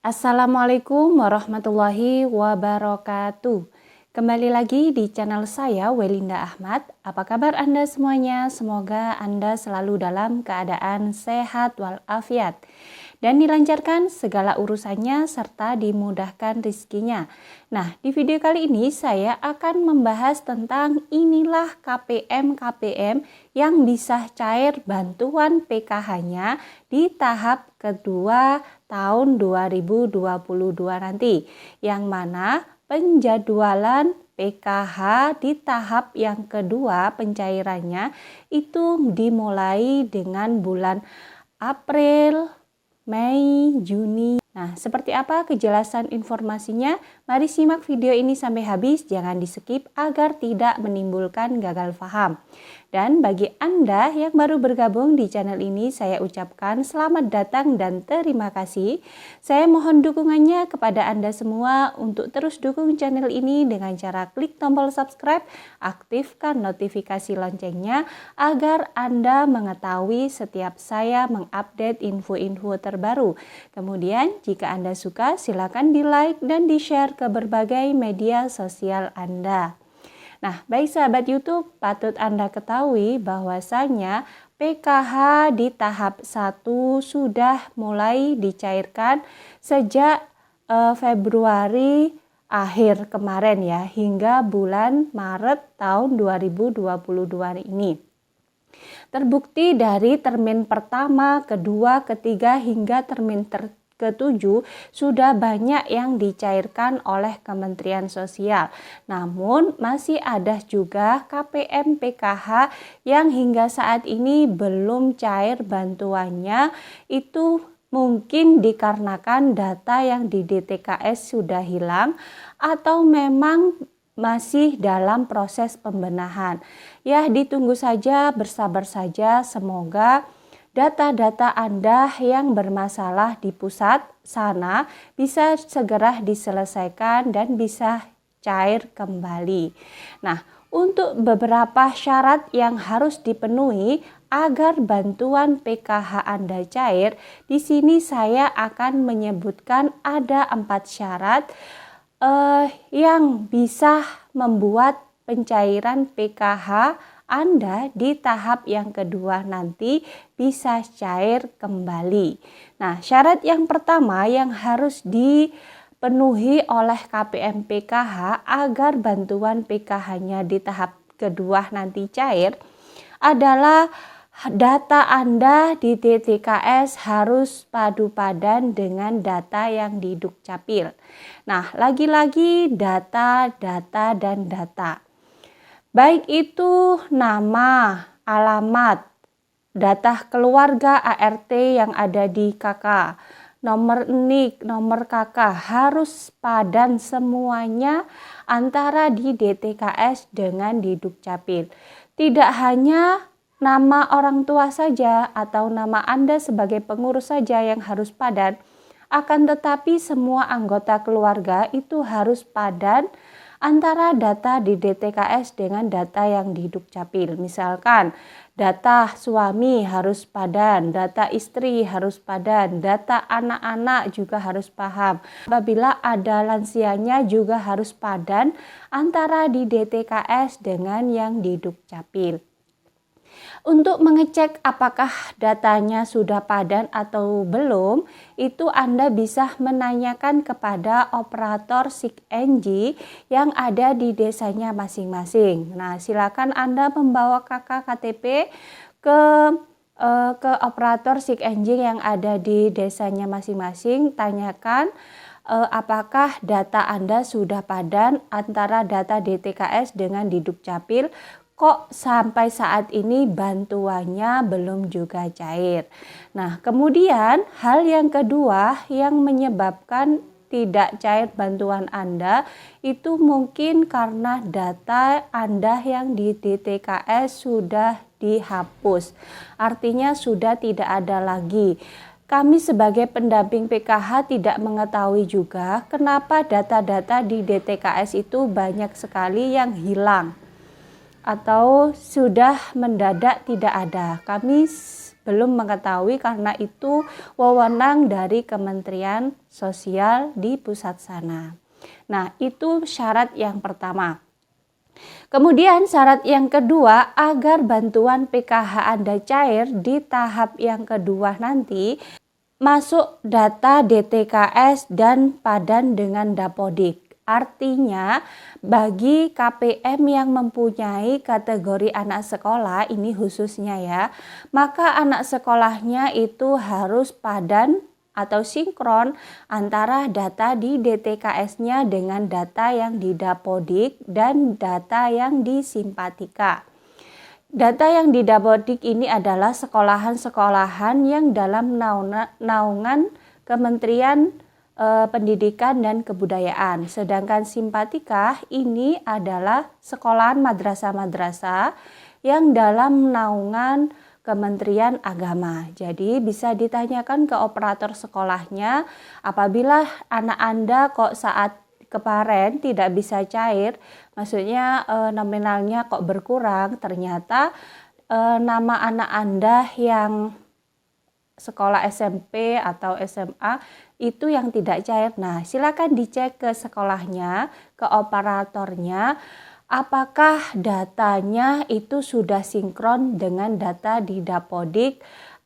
Assalamualaikum warahmatullahi wabarakatuh. Kembali lagi di channel saya Welinda Ahmad. Apa kabar Anda semuanya? Semoga Anda selalu dalam keadaan sehat walafiat dan dilancarkan segala urusannya serta dimudahkan rezekinya. Nah, di video kali ini saya akan membahas tentang inilah KPM yang bisa cair bantuan PKH-nya di tahap kedua tahun 2022 nanti, yang mana penjadwalan PKH di tahap yang kedua pencairannya itu dimulai dengan bulan April, Mei, Juni. Nah, seperti apa kejelasan informasinya? Mari simak video ini sampai habis, jangan di skip agar tidak menimbulkan gagal paham. Dan bagi Anda yang baru bergabung di channel ini, saya ucapkan selamat datang dan terima kasih. Saya mohon dukungannya kepada Anda semua untuk terus dukung channel ini dengan cara klik tombol subscribe, aktifkan notifikasi loncengnya agar Anda mengetahui setiap saya mengupdate info-info terbaru. Kemudian, jika Anda suka, silakan di-like dan di-share ke berbagai media sosial Anda. Nah, baik sahabat YouTube, patut Anda ketahui bahwasanya PKH di tahap 1 sudah mulai dicairkan sejak Februari akhir kemarin ya, hingga bulan Maret tahun 2022 ini. Terbukti dari termin pertama, kedua, ketiga hingga termin ke-7 sudah banyak yang dicairkan oleh Kementerian Sosial. Namun masih ada juga KPM PKH yang hingga saat ini belum cair bantuannya. Itu mungkin dikarenakan data yang di DTKS sudah hilang atau memang masih dalam proses pembenahan. Ya, ditunggu saja, bersabar saja, semoga data-data Anda yang bermasalah di pusat sana bisa segera diselesaikan dan bisa cair kembali. Nah, untuk beberapa syarat yang harus dipenuhi agar bantuan PKH Anda cair, di sini saya akan menyebutkan ada 4 syarat yang bisa membuat pencairan PKH Anda di tahap yang kedua nanti bisa cair kembali. Nah, syarat yang pertama yang harus dipenuhi oleh KPM PKH agar bantuan PKH-nya di tahap kedua nanti cair adalah data Anda di DTKS harus padu padan dengan data yang di Dukcapil. Nah, lagi-lagi data. Baik itu nama, alamat, data keluarga ART yang ada di KK, nomor NIK, nomor KK harus padan semuanya antara di DTKS dengan di Dukcapil. Tidak hanya nama orang tua saja atau nama Anda sebagai pengurus saja yang harus padan, akan tetapi semua anggota keluarga itu harus padan antara data di DTKS dengan data yang di Dukcapil. Misalkan data suami harus padan, data istri harus padan, data anak-anak juga harus paham. Apabila ada lansianya juga harus padan antara di DTKS dengan yang di Dukcapil. Untuk mengecek apakah datanya sudah padan atau belum, itu Anda bisa menanyakan kepada operator SIKNJ yang ada di desanya masing-masing. Nah, silakan Anda membawa KK KTP ke operator SIKNJ yang ada di desanya masing-masing, tanyakan apakah data Anda sudah padan antara data DTKS dengan di Dukcapil. Kok sampai saat ini bantuannya belum juga cair. Nah, kemudian hal yang kedua yang menyebabkan tidak cair bantuan Anda itu mungkin karena data Anda yang di DTKS sudah dihapus. Artinya sudah tidak ada lagi. Kami sebagai pendamping PKH tidak mengetahui juga kenapa data-data di DTKS itu banyak sekali yang hilang. atau sudah mendadak tidak ada. Kami belum mengetahui karena itu wewenang dari Kementerian Sosial di pusat sana. Nah, itu syarat yang pertama. Kemudian syarat yang kedua, agar bantuan PKH Anda cair di tahap yang kedua nanti, masuk data DTKS dan padan dengan Dapodik. Artinya bagi KPM yang mempunyai kategori anak sekolah ini khususnya ya, maka anak sekolahnya itu harus padan atau sinkron antara data di DTKS-nya dengan data yang di Dapodik dan data yang di Simpatika. Data yang di Dapodik ini adalah sekolahan-sekolahan yang dalam naungan Kementerian Pendidikan dan Kebudayaan. Sedangkan Simpatika ini adalah sekolahan madrasah-madrasah yang dalam naungan Kementerian Agama. Jadi bisa ditanyakan ke operator sekolahnya, apabila anak Anda kok saat kemarin tidak bisa cair, maksudnya nominalnya kok berkurang, ternyata nama anak Anda yang sekolah SMP atau SMA itu yang tidak cair. Nah, silakan dicek ke sekolahnya, ke operatornya, apakah datanya itu sudah sinkron dengan data di Dapodik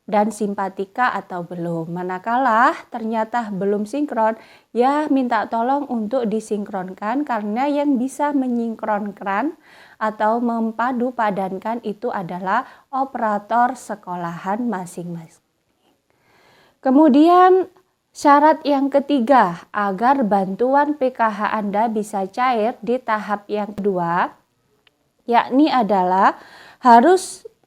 dan Simpatika atau belum. Manakala ternyata belum sinkron, ya minta tolong untuk disinkronkan, karena yang bisa menyinkronkan atau mempadu padankan itu adalah operator sekolahan masing-masing. Kemudian syarat yang ketiga, agar bantuan PKH Anda bisa cair di tahap yang kedua, yakni adalah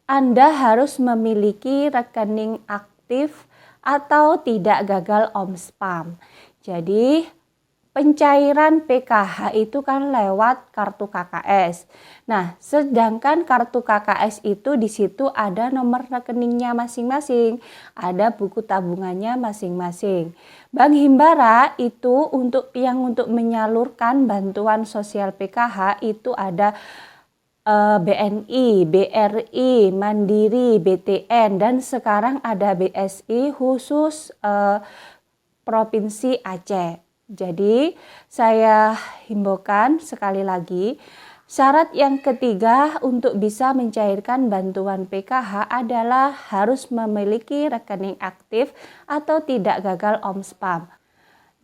Anda harus memiliki rekening aktif atau tidak gagal Omspam. Jadi pencairan PKH itu kan lewat kartu KKS. Nah, sedangkan kartu KKS itu di situ ada nomor rekeningnya masing-masing, ada buku tabungannya masing-masing. Bank Himbara itu untuk menyalurkan bantuan sosial PKH itu ada BNI, BRI, Mandiri, BTN, dan sekarang ada BSI khusus Provinsi Aceh. Jadi saya himbaukan sekali lagi, syarat yang ketiga untuk bisa mencairkan bantuan PKH adalah harus memiliki rekening aktif atau tidak gagal Omspam.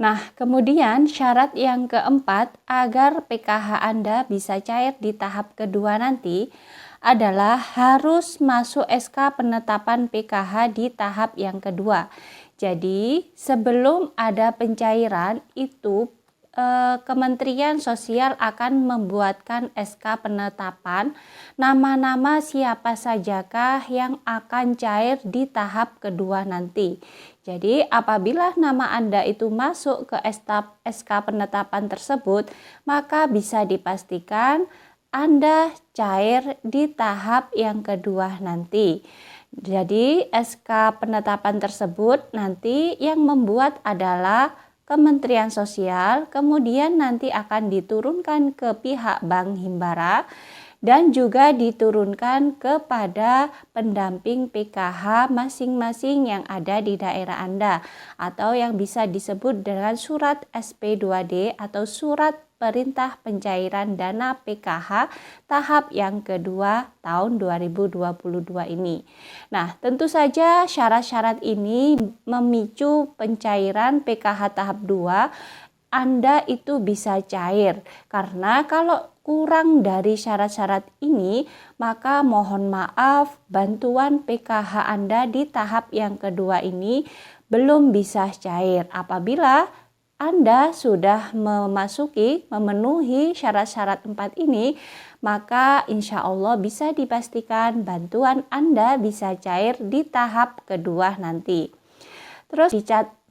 Nah, kemudian syarat yang keempat agar PKH Anda bisa cair di tahap kedua nanti adalah harus masuk SK penetapan PKH di tahap yang kedua. Jadi sebelum ada pencairan itu Kementerian Sosial akan membuatkan SK penetapan nama-nama siapa sajakah yang akan cair di tahap kedua nanti. Jadi apabila nama Anda itu masuk ke SK penetapan tersebut, maka bisa dipastikan Anda cair di tahap yang kedua nanti. Jadi SK penetapan tersebut nanti yang membuat adalah Kementerian Sosial, kemudian nanti akan diturunkan ke pihak Bank Himbara dan juga diturunkan kepada pendamping PKH masing-masing yang ada di daerah Anda, atau yang bisa disebut dengan surat SP2D atau surat perintah pencairan dana PKH tahap yang kedua tahun 2022 ini. Nah, tentu saja syarat-syarat ini memicu pencairan PKH tahap 2 Anda itu bisa cair, karena kalau kurang dari syarat-syarat ini, maka mohon maaf bantuan PKH Anda di tahap yang kedua ini belum bisa cair. Apabila Anda sudah memenuhi syarat-syarat 4 ini, maka insya Allah bisa dipastikan bantuan Anda bisa cair di tahap kedua nanti. Terus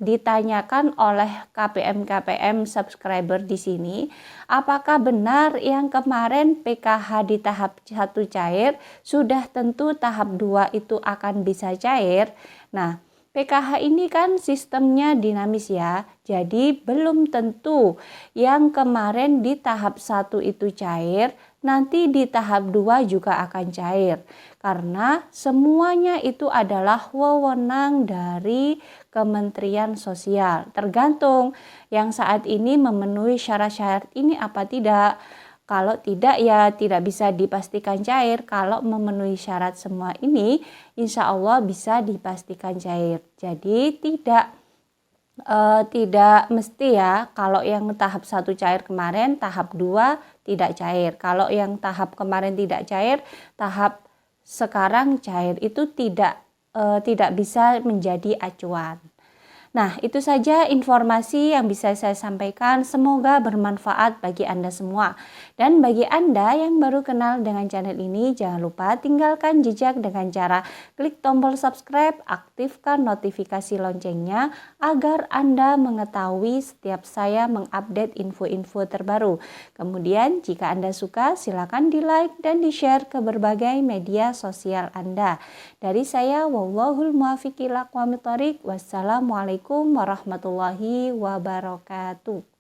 ditanyakan oleh KPM subscriber di sini, apakah benar yang kemarin PKH di tahap 1 cair, sudah tentu tahap 2 itu akan bisa cair? Nah, PKH ini kan sistemnya dinamis ya, jadi belum tentu yang kemarin di tahap 1 itu cair, nanti di tahap 2 juga akan cair. Karena semuanya itu adalah wewenang dari Kementerian Sosial. Tergantung yang saat ini memenuhi syarat-syarat ini apa tidak. Kalau tidak ya tidak bisa dipastikan cair. Kalau memenuhi syarat semua ini, insya Allah bisa dipastikan cair. Jadi tidak mesti ya, kalau yang tahap 1 cair kemarin, tahap 2 tidak cair. Kalau yang tahap kemarin tidak cair, tahap sekarang cair, itu tidak bisa menjadi acuan. Nah, itu saja informasi yang bisa saya sampaikan. Semoga bermanfaat bagi Anda semua. Dan bagi Anda yang baru kenal dengan channel ini, jangan lupa tinggalkan jejak dengan cara klik tombol subscribe, aktifkan notifikasi loncengnya agar Anda mengetahui setiap saya mengupdate info-info terbaru. Kemudian, jika Anda suka, silakan di-like dan di-share ke berbagai media sosial Anda. Dari saya, wallahul muwaffiq ila aqwamit thoriq. Wassalamualaikum warahmatullahi wabarakatuh.